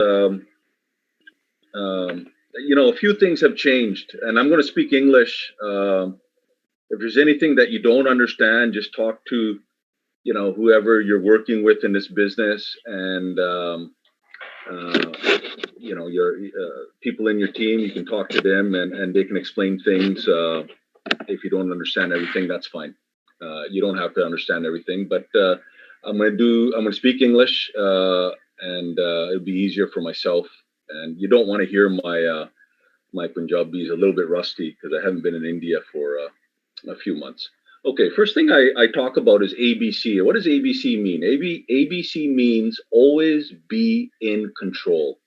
um, a few things have changed, and I'm going to speak English. If there's anything that you don't understand, just talk to whoever you're working with in this business, and uh, your people in your team. You can talk to them, and they can explain things. If you don't understand everything, that's fine. You don't have to understand everything, but I'm gonna speak English, and it'll be easier for myself. And you don't want to hear my Punjabi is a little bit rusty because I haven't been in India for a few months. Okay, first thing I talk about is ABC. What does ABC mean? ABC means always be in control.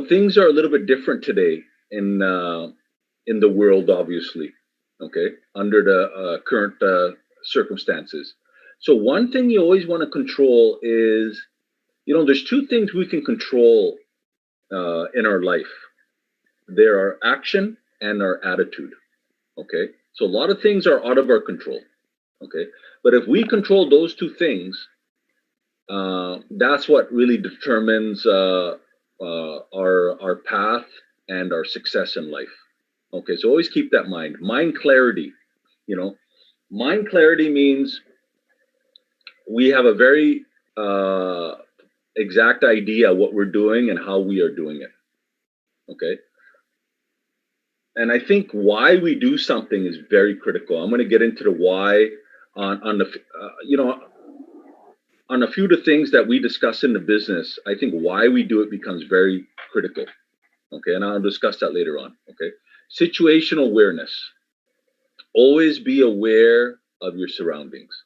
Things are a little bit different today in the world, obviously. Okay, under the current circumstances. So one thing you always want to control is, there's two things we can control in our life. There are action and our attitude. Okay, so a lot of things are out of our control. Okay, but if we control those two things, that's what really determines our path and our success in life. Okay, so always keep that in mind. Mind clarity. Mind clarity means we have a very exact idea what we're doing and how we are doing it. Okay. And I think why we do something is very critical. I'm going to get into the why on the on a few of the things that we discuss in the business. I think why we do it becomes very critical. Okay, and I'll discuss that later on. Okay, situational awareness. Always be aware of your surroundings.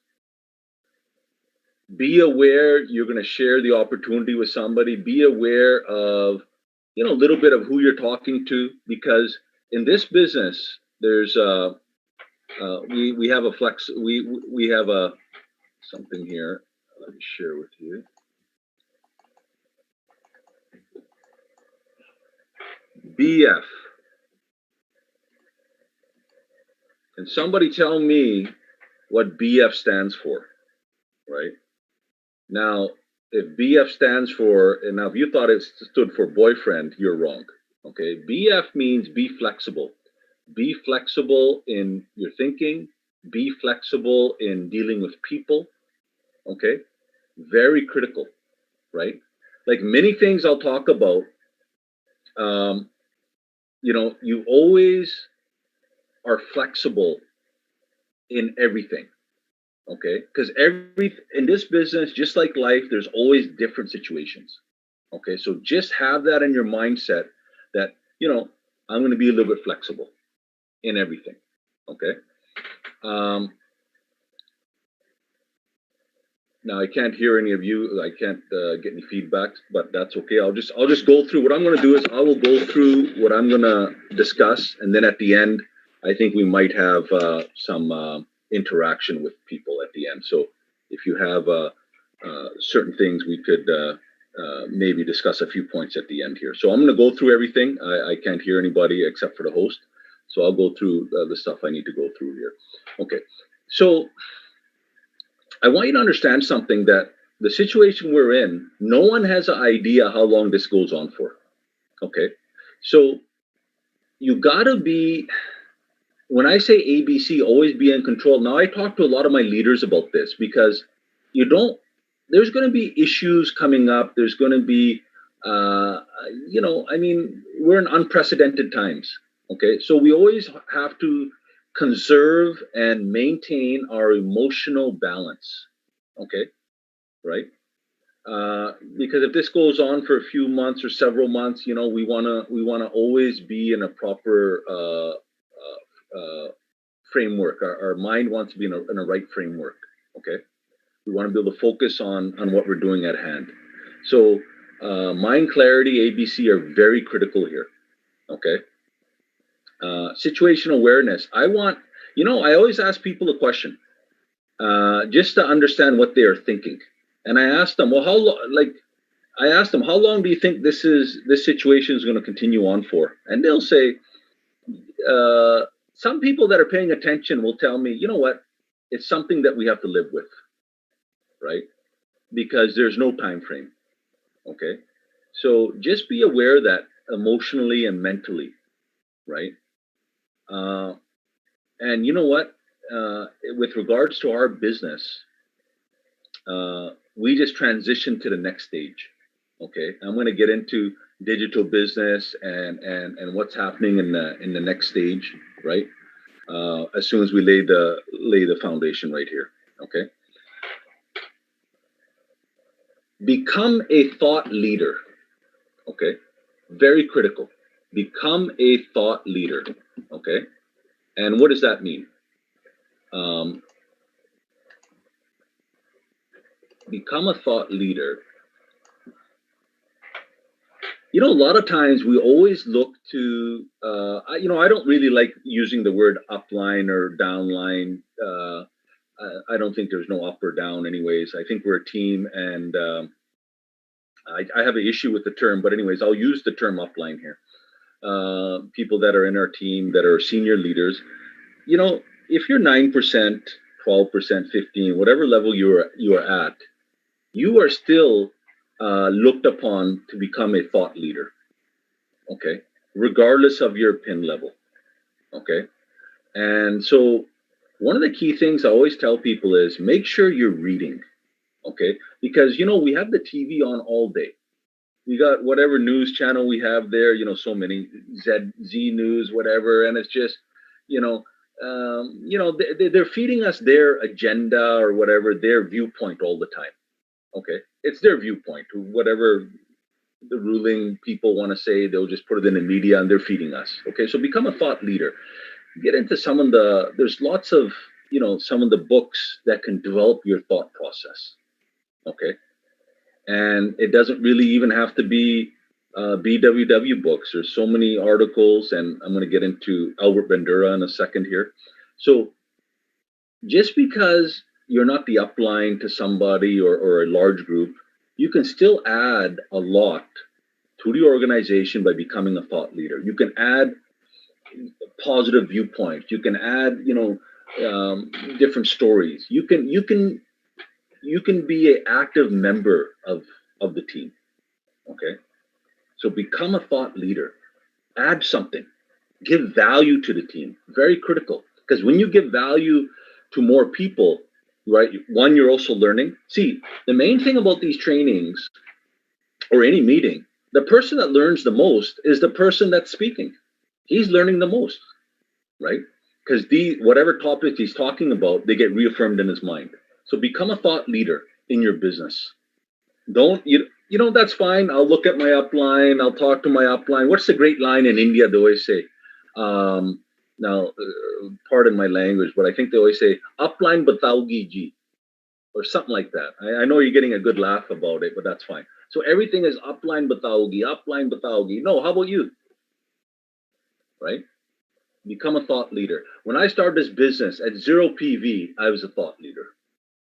Be aware you're going to share the opportunity with somebody. Be aware of a little bit of who you're talking to, because in this business there's we have a flex we have a something here. Let me share with you. BF. Can somebody tell me what BF stands for? Right? Now, if BF stands for, and now if you thought it stood for boyfriend, you're wrong. Okay? BF means be flexible. Be flexible in your thinking. Be flexible in dealing with people. Okay? Very critical, right? Like many things I'll talk about, you always are flexible in everything. Okay, because in this business, just like life, there's always different situations. Okay, so just have that in your mindset that I'm going to be a little bit flexible in everything. Okay. Now I can't hear any of you. I can't get any feedback, but that's okay. I'll just go through what I'm going to do is I will go through what I'm going to discuss, and then at the end, I think we might have some interaction with people at the end. So if you have certain things, we could maybe discuss a few points at the end here. So I'm going to go through everything. I can't hear anybody except for the host. So I'll go through the stuff I need to go through here. Okay. So I want you to understand something, that the situation we're in, no one has an idea how long this goes on for. Okay. So you got to be, when I say ABC, always be in control. Now, I talk to a lot of my leaders about this, because there's going to be issues coming up. There's going to be, we're in unprecedented times. Okay. So we always have to conserve and maintain our emotional balance. Okay. Right. Because if this goes on for a few months or several months, we want to always be in a proper framework. Our mind wants to be in a right framework. Okay, we want to be able to focus on what we're doing at hand. So mind clarity, ABC are very critical here. Okay. Situational awareness. I always ask people a question just to understand what they are thinking. And I asked them, well, how long do you think this situation is going to continue on for? And they'll say, some people that are paying attention will tell me, you know what, it's something that we have to live with, right? because there's no time frame. Okay. So just be aware that emotionally and mentally, right? Uh, and you know what? With regards to our business, we just transitioned to the next stage. Okay, I'm going to get into digital business and what's happening in the next stage, right? As soon as we lay the foundation right here. Okay, become a thought leader. Okay, very critical. Become a thought leader. Okay, and what does that mean? Um, become a thought leader. You know, a lot of times we always look to, I don't really like using the word upline or downline. I don't think there's no up or down, anyways. I think we're a team, and I have an issue with the term, but anyways, I'll use the term upline here. People that are in our team that are senior leaders, you know, if you're 9%, 12%, 15, whatever level you are at, you are still looked upon to become a thought leader. Okay, regardless of your pin level. Okay, and so one of the key things I always tell people is make sure you're reading. Okay, because you know we have the TV on all day. We got whatever news channel we have there. You know, so many Z News, whatever, and it's just you know. They're feeding us their agenda or whatever, their viewpoint all the time. Okay, it's their viewpoint, whatever the ruling people want to say, they'll just put it in the media and they're feeding us. Okay, so become a thought leader. Get into some of there's lots of, some of the books that can develop your thought process. Okay, and it doesn't really even have to be BWW books. There's so many articles, and I'm going to get into Albert Bandura in a second here. So just because you're not the upline to somebody or a large group, you can still add a lot to the organization by becoming a thought leader. You can add positive viewpoints. You can add, different stories. You can be an active member of the team. Okay, so become a thought leader. Add something. Give value to the team. Very critical, because when you give value to more people, right? One, you're also learning. See, the main thing about these trainings or any meeting, the person that learns the most is the person that's speaking. He's learning the most, right? Because whatever topic he's talking about, they get reaffirmed in his mind. So become a thought leader in your business. Don't that's fine. I'll look at my upline. I'll talk to my upline. What's the great line in India they always say? Now, pardon my language, but I think they always say upline bataugi ji, or something like that. I know you're getting a good laugh about it, but that's fine. So everything is upline bataugi, upline bataugi. No, how about you? Right? Become a thought leader. When I started this business at 0 PV, I was a thought leader.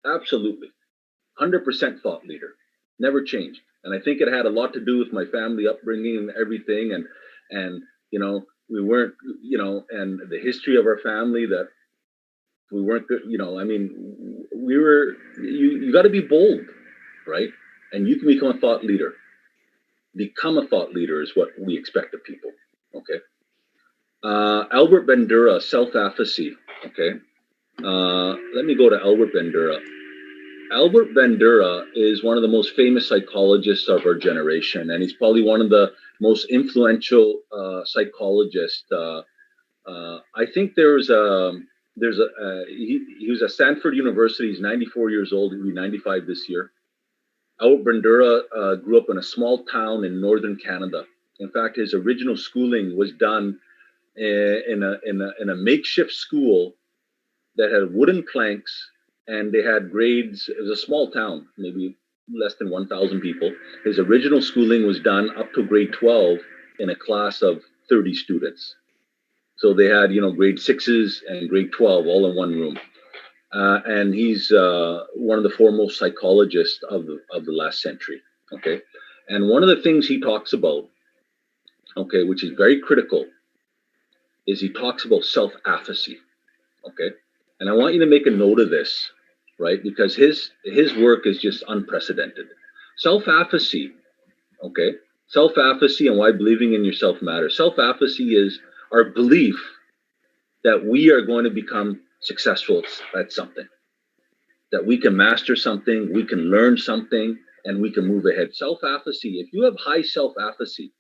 Absolutely. 100% thought leader. Never changed. And I think it had a lot to do with my family upbringing and everything. And we weren't, and the history of our family, that we weren't good, we were, you got to be bold, right? And you can become a thought leader. Become a thought leader is what we expect of people, okay? Albert Bandura, SelfEfficacy, okay? Let me go to Albert Bandura. Albert Bandura is one of the most famous psychologists of our generation, and he's probably one of the most influential psychologists. I think he was at Stanford University. He's 94 years old. He'll be 95 this year. Albert Bandura grew up in a small town in northern Canada. In fact, his original schooling was done in a makeshift school that had wooden planks, and they had grades. It was a small town, maybe less than 1,000 people. His original schooling was done up to grade 12 in a class of 30 students. So they had, grade 6s and grade 12 all in one room. And he's one of the foremost psychologists of the last century. Okay. And one of the things he talks about, okay, which is very critical, is he talks about self-efficacy. Okay. And I want you to make a note of this. right? Because his work is just unprecedented. Self-efficacy, okay? Self-efficacy and why believing in yourself matters. Self-efficacy is our belief that we are going to become successful at something, that we can master something, we can learn something, and we can move ahead. Self-efficacy, if you have high self-efficacy,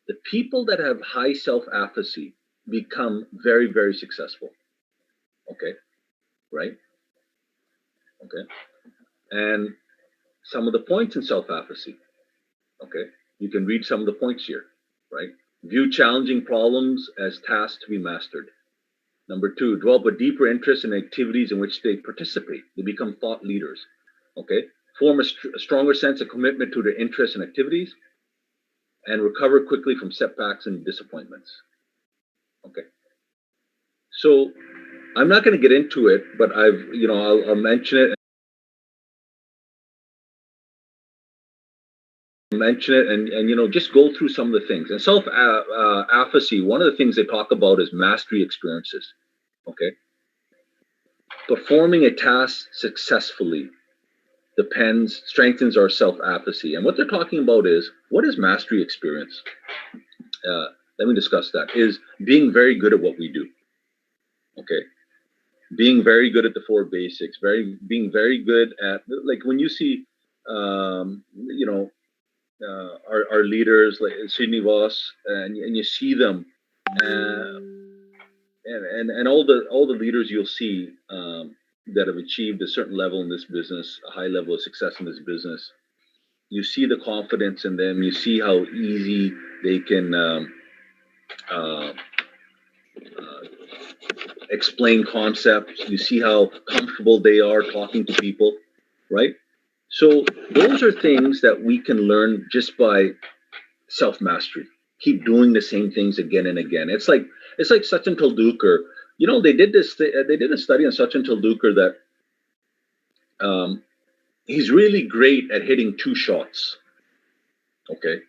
the people that have high self-efficacy become very, very successful. Okay, right? Okay. And some of the points in self-efficacy, okay? You can read some of the points here, right? View challenging problems as tasks to be mastered. Number 2, develop a deeper interest in activities in which they participate. They become thought leaders, okay? Form a stronger sense of commitment to their interests and activities, and recover quickly from setbacks and disappointments. Okay. So I'm not going to get into it, but I'll mention it. And just go through some of the things. And self-efficacy, one of the things they talk about is mastery experiences. Okay. Performing a task successfully strengthens our self-efficacy. And what they're talking about is, what is mastery experience? Let me discuss that. Is being very good at what we do. Okay. Being very good at the 4 basics, being very good at, like when you see, our leaders like Sydney Voss, and you see them, and all the leaders you'll see that have achieved a certain level in this business, a high level of success in this business. You see the confidence in them. You see how easy they can explain concepts. You see how comfortable they are talking to people, right? So those are things that we can learn just by self-mastery. Keep doing the same things again and again. It's like Sachin Tendulkar. They did a study on Sachin Tendulkar that he's really great at hitting 2 shots. Okay.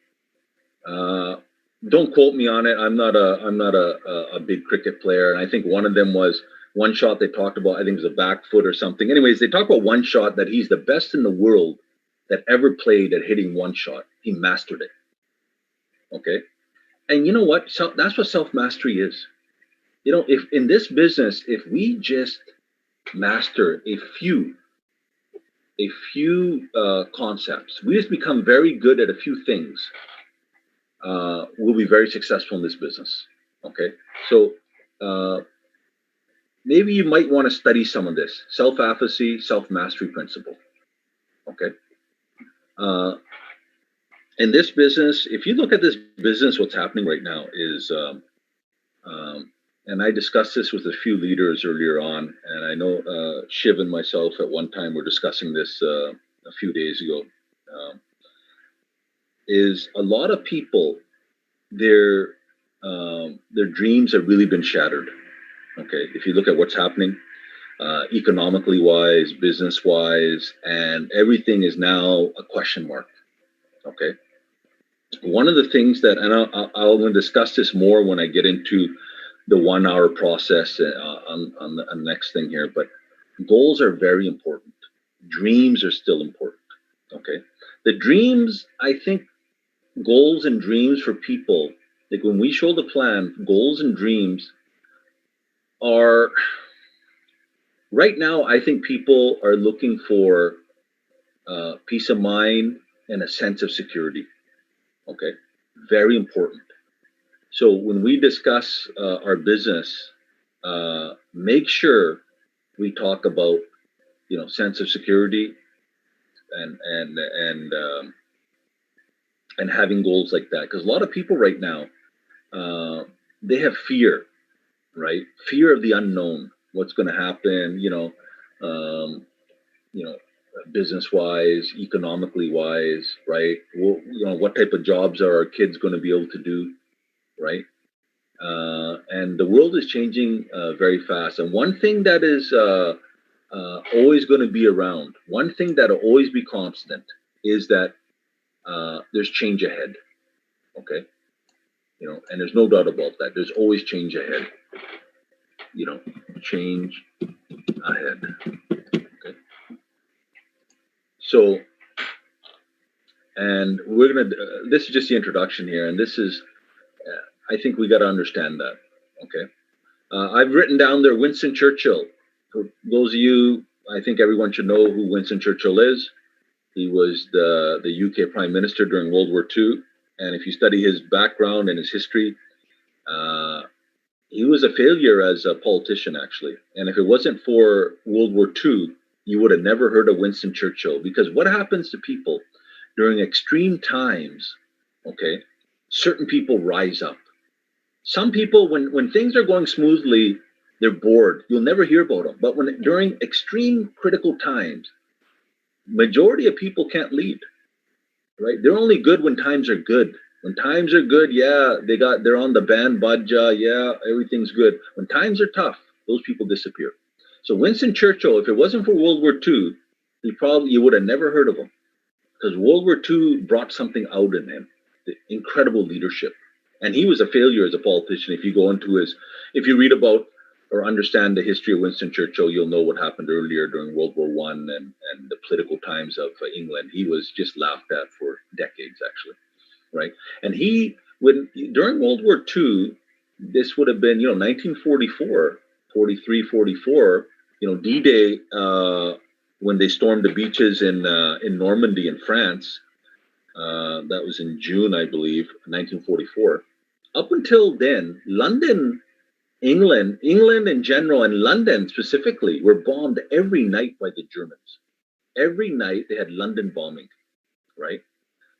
Don't quote me on it. I'm not a big cricket player, and I think one of them was one shot they talked about. I think it was a back foot or something. Anyways, they talk about one shot that he's the best in the world that ever played at hitting one shot. He mastered it. Okay. And you know what? That's what self-mastery is. If in this business, if we just master a few concepts, we just become very good at a few things, we'll be very successful in this business. Okay. So maybe you might want to study some of this self-efficacy, self-mastery principle. Okay. In this business, if you look at this business, what's happening right now is, and I discussed this with a few leaders earlier on, and I know Shiv and myself at one time were discussing this a few days ago, is a lot of people, their dreams have really been shattered. Okay, if you look at what's happening, economically wise, business wise, and everything is now a question mark. Okay. One of the things that, and I'll discuss this more when I get into the 1 hour process on the next thing here, but goals are very important. Dreams are still important. Okay. The dreams, I think goals and dreams for people, like when we show the plan, goals and dreams are, right now, I think people are looking for peace of mind and a sense of security. Okay, very important. So when we discuss our business, make sure we talk about sense of security and having goals like that, because a lot of people right now they have fear, right? Fear of the unknown, what's going to happen, business wise, economically wise, right? What type of jobs are our kids going to be able to do, right? And the world is changing very fast. And one thing that is always going to be around, one thing that will always be constant is that there's change ahead. Okay. And there's no doubt about that. There's always change ahead. Change ahead. Okay. So, and we're gonna. This is just the introduction here, and this is. I think we got to understand that. Okay. I've written down there Winston Churchill. For those of you, I think everyone should know who Winston Churchill is. He was the UK Prime Minister during World War II, and if you study his background and his history, he was a failure as a politician, actually. And if it wasn't for World War II, you would have never heard of Winston Churchill. Because what happens to people during extreme times? Okay, certain people rise up. Some people, when things are going smoothly, they're bored. You'll never hear about them. But when during extreme critical times, majority of people can't lead, right? They're only good when times are good. When times are good, yeah, they're on the band budja, yeah, everything's good. When times are tough, those people disappear. So Winston Churchill, if it wasn't for World War II, you would have never heard of him, because World War II brought something out in him, the incredible leadership. And he was a failure as a politician. If you read about or understand the history of Winston Churchill, you'll know what happened earlier during World War I and the political times of England. He was just laughed at for decades, actually, right? And during World War II, this would have been, 1944, 43, 44, D-Day, when they stormed the beaches in Normandy in France. That was in June, I believe, 1944. Up until then, England in general, and London specifically, were bombed every night by the Germans. Every night they had London bombing, right?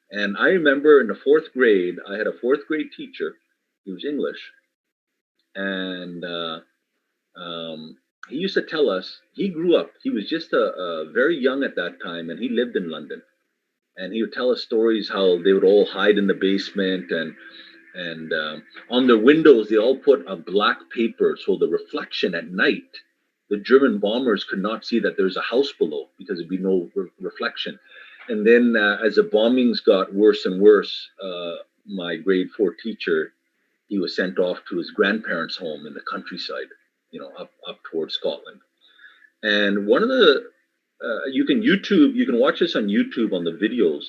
And I remember in the fourth grade, I had a fourth grade teacher. He was English, and he used to tell us. He grew up. He was just a very young at that time, and he lived in London. And he would tell us stories how they would all hide in the basement, and on their windows they all put a black paper, so the reflection at night, the German bombers could not see that there's a house below, because there'd be no reflection. And then as the bombings got worse and worse, my grade 4 teacher, he was sent off to his grandparents' home in the countryside, up towards Scotland. And one of the you can watch this on YouTube on the videos.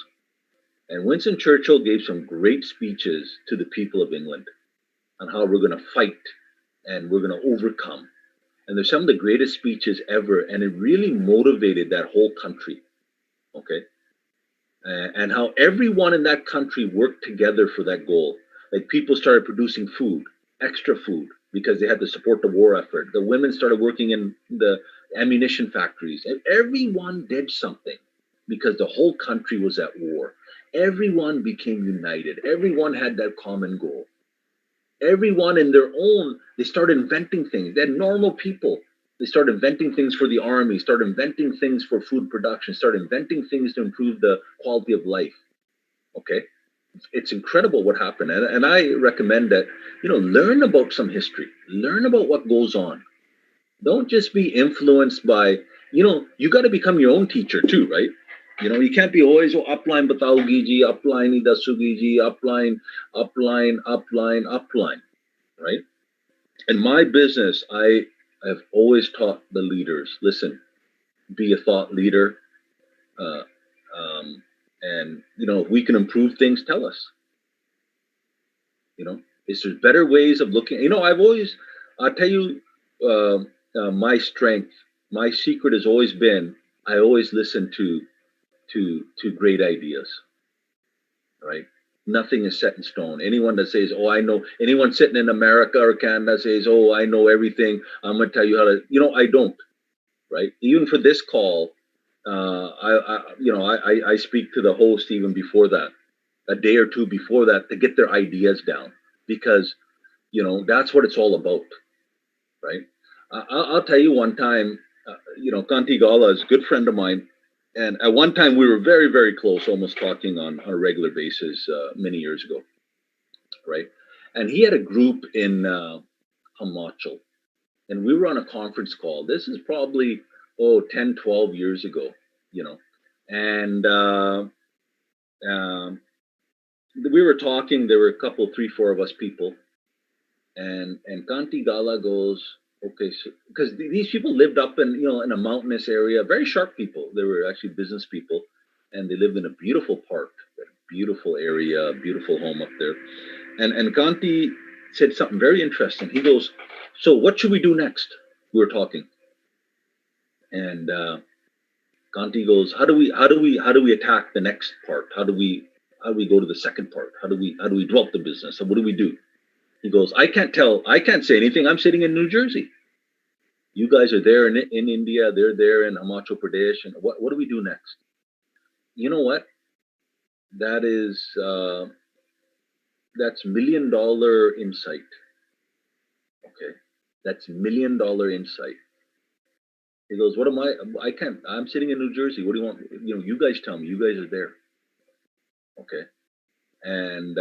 And Winston Churchill gave some great speeches to the people of England on how we're going to fight and we're going to overcome. And they're some of the greatest speeches ever. And it really motivated that whole country. Okay. And how everyone in that country worked together for that goal. Like, people started producing food, extra food, because they had to support the war effort. The women started working in the ammunition factories, and everyone did something because the whole country was at war. Everyone became united. Everyone had that common goal. Everyone in their own, they started inventing things. They're normal people. They started inventing things for the army, started inventing things for food production, started inventing things to improve the quality of life. Okay? It's incredible what happened. And I recommend that, learn about some history. Learn about what goes on. Don't just be influenced by, you got to become your own teacher too, right? You can't be always upline bataogi ji, upline idasugi ji, upline, right? In my business, I have always taught the leaders, listen, be a thought leader. And, if we can improve things, tell us. Is there better ways of looking? I'll tell you, my strength, my secret has always been, I always listen to great ideas, right? Nothing is set in stone. Anyone that says, oh, I know, anyone sitting in America or Canada says, oh, I know everything, I'm going to tell you how to, I don't, right? Even for this call, I speak to the host even before that, a day or two before that, to get their ideas down, because, that's what it's all about, right? I'll tell you one time, Kanti Gala is a good friend of mine. And at one time we were very, very close, almost talking on a regular basis many years ago, right? And he had a group in Himachal, and we were on a conference call. This is probably, 10, 12 years ago, and we were talking. There were a couple, 3, 4 of us people, and Kanti Gala goes, Okay, so because these people lived up in in a mountainous area, very sharp people. They were actually business people, and they lived in a beautiful park, a beautiful area, beautiful home up there. And Kanti said something very interesting. He goes, "So what should we do next?" We were talking, and Kanti goes, "How do we attack the next part? How do we go to the second part? How do we develop the business? So what do we do?" He goes, I can't say anything. I'm sitting in New Jersey. You guys are there in India, they're there in Himachal Pradesh, and what do we do next? You know what? That is that's $1 million insight. Okay, that's $1 million insight. He goes, what am I can't. I'm sitting in New Jersey. What do you want? You guys tell me. You guys are there. Okay, and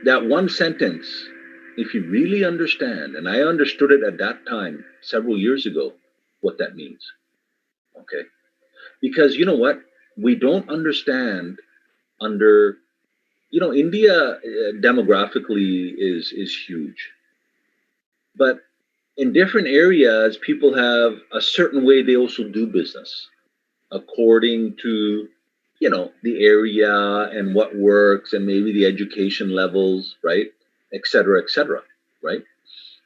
that one sentence, if you really understand, and I understood it at that time several years ago, what that means. Okay, because you know what, we don't understand under India demographically is huge, but in different areas people have a certain way they also do business according to the area and what works and maybe the education levels, right, et cetera, right?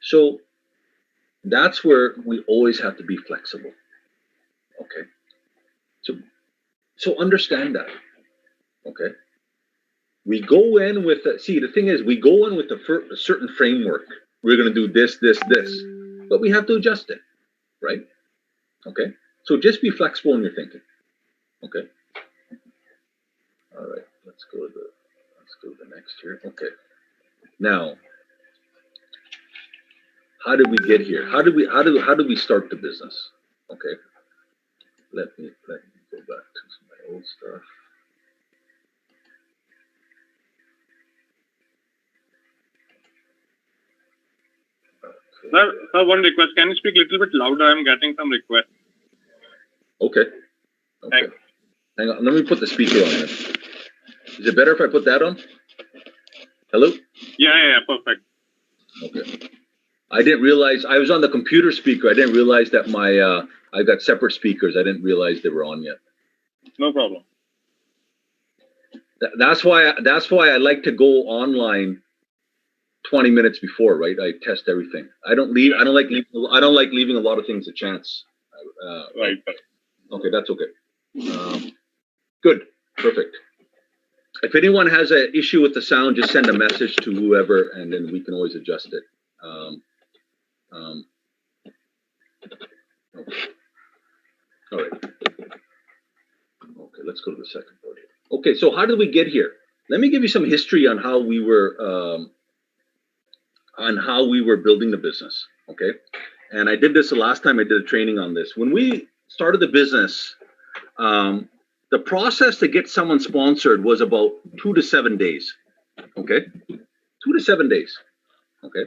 So that's where we always have to be flexible. Okay, so understand that. Okay, we go in with the thing is we go in with a certain framework. We're going to do this, but we have to adjust it, right? Okay, so just be flexible in your thinking. Okay, all right, let's go to the next here. Okay, now how did we get here? How did we start the business? Okay, let me go back to my old stuff. Sir, one request. Can you speak a little bit louder? I'm getting some requests. Okay. Thanks. Hang on. Let me put the speaker on then. Is it better if I put that on? Hello? Yeah, perfect. Okay. I didn't realize I was on the computer speaker. I didn't realize that I got separate speakers. I didn't realize they were on yet. No problem. That's why I like to go online 20 minutes before, right? I test everything. I don't like leaving a lot of things to chance. Right. Okay, that's okay. Good, perfect. If anyone has an issue with the sound, just send a message to whoever, and then we can always adjust it. Okay. All right. Okay, let's go to the second part here. Okay, so how did we get here? Let me give you some history on how we were building the business. Okay, and I did this the last time I did a training on this. When we started the business, the process to get someone sponsored was about 2 to 7 days. Okay, 2 to 7 days. Okay,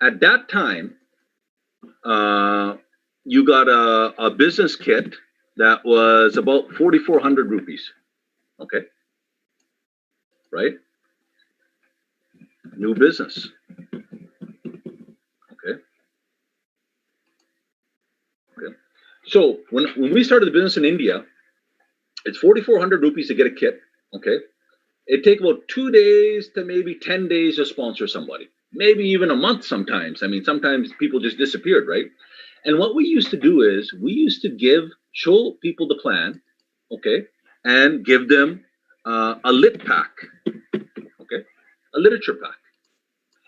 at that time, you got a business kit that was about 4,400 rupees. Okay, right? New business. Okay. So when we started the business in India, it's 4,400 rupees to get a kit. Okay. It takes about 2 days to maybe 10 days to sponsor somebody, maybe even a month sometimes. I mean, sometimes people just disappeared, right? And what we used to do is we used to show people the plan, okay, and give them a lit pack, okay, a literature pack.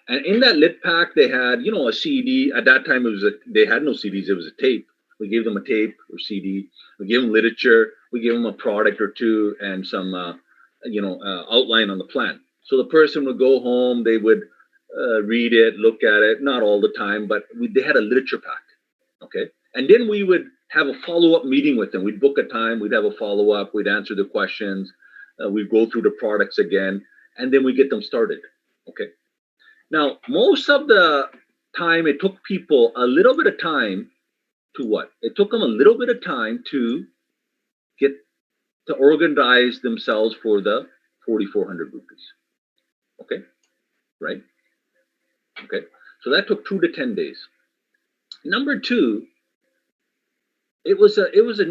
And in that lit pack, they had, a CD. At that time, they had no CDs. It was a tape. We gave them a tape or CD. We gave them literature. We gave them a product or two and some, outline on the plan. So the person would go home. They would read it, look at it. Not all the time, but they had a literature pack. Okay. And then we would have a follow-up meeting with them. We'd book a time. We'd have a follow-up. We'd answer the questions. We'd go through the products again, and then we get them started. Okay. Now, most of the time, it took people a little bit of time to what? It took them a little bit of time to get to organize themselves for the 4,400 rupees. Okay, right? Okay, so that took 2 to 10 days. Number two, it was a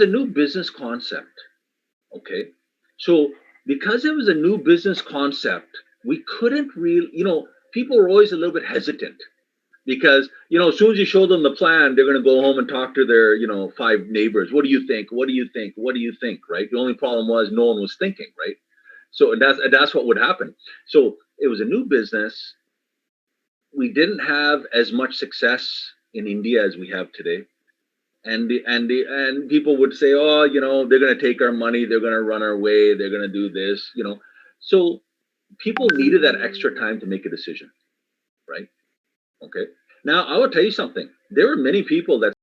new business concept. Okay, so because it was a new business concept, we couldn't really, people were always a little bit hesitant because as soon as you show them the plan, they're going to go home and talk to their five neighbors. What do you think? What do you think? What do you think? Right? The only problem was no one was thinking. Right? So and that's what would happen. So it was a new business. We didn't have as much success in India as we have today. And people would say, oh, they're going to take our money, they're going to run our way, they're going to do this. So people needed that extra time to make a decision, right? Okay. Now I will tell you something. There were many people that